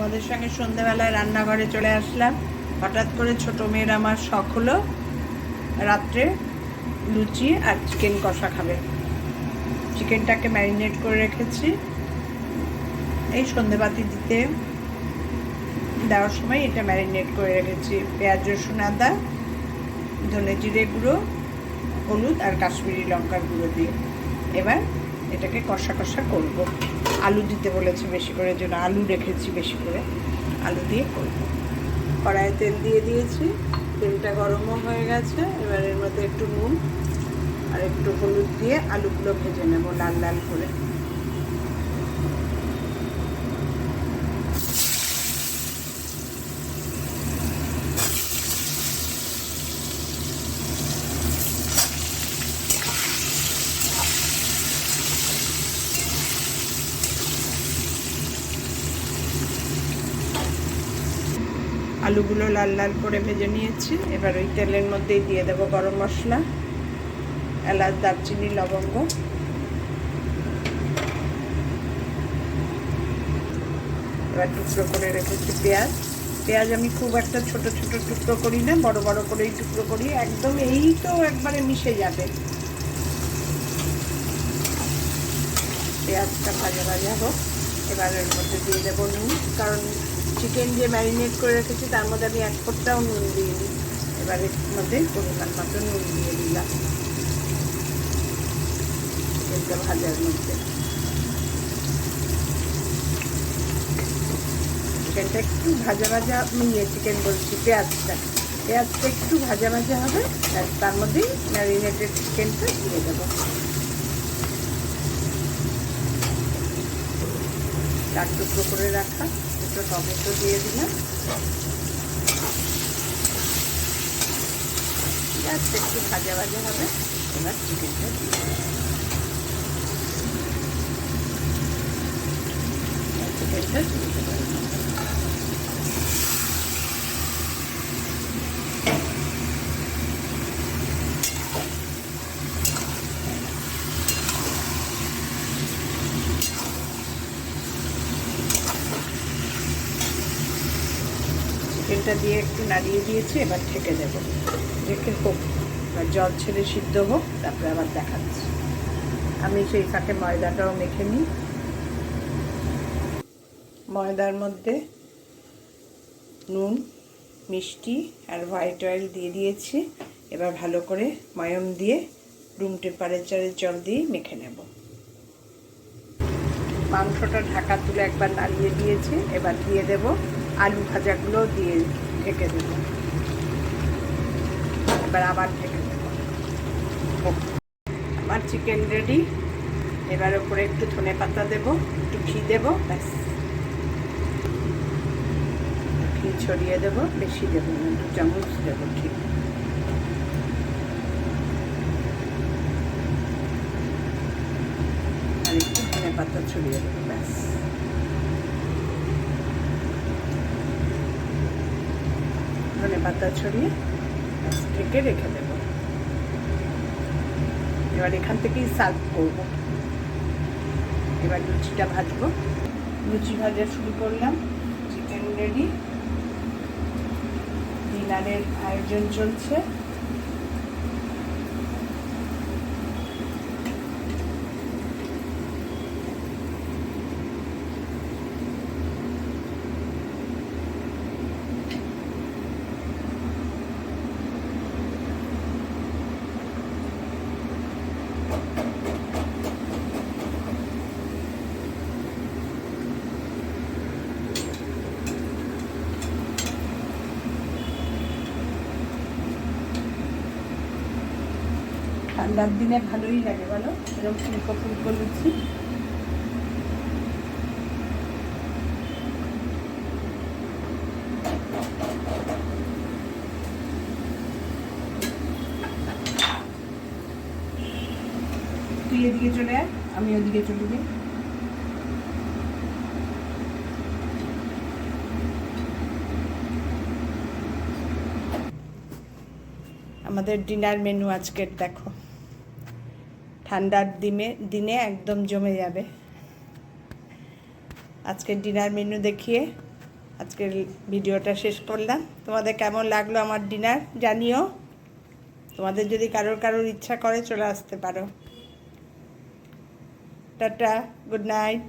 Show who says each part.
Speaker 1: তোমাদের সঙ্গে সন্ধ্যেবেলায় রান্নাঘরে চলে আসলাম। হঠাৎ করে ছোটো মেয়ের আমার শখ হলো রাত্রে লুচি আর চিকেন কষা খাবে। চিকেনটাকে ম্যারিনেট করে রেখেছি, এই সন্ধ্যেবাতি দিতে দেওয়ার সময় এটা ম্যারিনেট করে রেখেছি। পেঁয়াজ রসুন আদা, ধনে জিরে গুঁড়ো, হলুদ আর কাশ্মীরি লঙ্কার গুঁড়ো দিয়ে এবার এটাকে কষা কষা করব। আলু দিতে বলেছে বেশি করে, জন্য আলু রেখেছি বেশি করে, আলু দিয়ে করব। কড়াইয়ে তেল দিয়ে দিয়েছি, তেলটা গরমও হয়ে গেছে। এবার এর মধ্যে একটু নুন আর একটু হলুদ দিয়ে আলুগুলো ভেজে নেব লাল লাল করে। আলুগুলো লাল লাল করে ভেজে নিয়েছি। এবার ওই তেলের মধ্যেই দিয়ে দেবো গরম মশলা, এলাচ, দারচিনি, লবঙ্গ। এবার টুকরো করে রেখেছি পেঁয়াজ। পেঁয়াজ আমি খুব একটা ছোট ছোট টুকরো করি না, বড় বড় করেই টুকরো করি, একদম এই তো একবারে মিশে যাবে। পেঁয়াজটা ভাজা ভাজা হোক। এবার এর মধ্যে দিয়ে দেবো নুন, কারণ চিকেন যে ম্যারিনেট করে রেখেছি তার মধ্যে আমি এক ফোঁটাও নুন দিইনি। এবার এর মধ্যে পরিমাণ মতো নুন দিয়ে দিলাম চিকেনটা ভাজার মধ্যে। চিকেনটা একটু ভাজা ভাজা, চিকেন বলছি পেঁয়াজটা একটু ভাজা ভাজা হবে, তার মধ্যেই ম্যারিনেটেড চিকেনটা দিয়ে দেবো। চার টুকরো করে রাখা দুটো টমেটো দিয়ে দিলাম। জাস্ট একটু ভাজা ভাজা হবে। এবার চিকেনটা দিয়ে চিকেনটা দিয়ে দেবো। চিকেনটা দিয়ে একটু নাড়িয়ে দিয়েছি, এবার ঢেকে দেবো, ঢেকে হোক, এবার জল ছেড়ে সিদ্ধ হোক, তারপরে আবার দেখাচ্ছি। আমি সেই ফাঁকে ময়দাটাও মেখে নিই। ময়দার মধ্যে নুন, মিষ্টি আর হোয়াইট অয়েল দিয়ে দিয়েছি। এবার ভালো করে ময়ম দিয়ে রুম টেম্পারেচারের জল দিয়ে মেখে নেব। মাংসটা ঢাকা তুলে একবার নাড়িয়ে দিয়েছি, এবার দিয়ে দেব আলু ভাজাগুলো দিয়ে ঢেকে দেব। এবার আবার ঢেকে দেব। আমার চিকেন রেডি। এবার ওপরে একটু ধনে পাতা দেবো, একটু ঘি দেবো, ব্যাস। ঘি ছড়িয়ে দেবো, বেশি দেবো না, 2 চামচ দেবো ঘি। আর একটু ধনে পাতা ছড়িয়ে দেবো, ব্যাস। ধনে পাতা ছড়িয়ে ব্যাস ঢেকে রেখে দেবো। এবার এখান থেকেই সার্ভ করব। এবার লুচিটা ভাজবো। লুচি ভাজা শুরু করলাম। চিকেন রেডি, ডিনারের আয়োজন চলছে। ঠান্ডার দিনে ভালোই লাগে বলো, এরকম ফুলকো ফুলকো লুচি। তুই এদিকে চলে আয়, আমি ওদিকে চলে যাই। আমাদের ডিনার মেনু আজকের দেখো, ঠান্ডার দিনে একদম জমে যাবে। আজকের ডিনার মেনু দেখিয়ে আজকের ভিডিওটা শেষ করলাম। তোমাদের কেমন লাগলো আমার ডিনার জানিও। তোমাদের যদি কারোর ইচ্ছা করে চলে আসতে পারো। Tata, good night.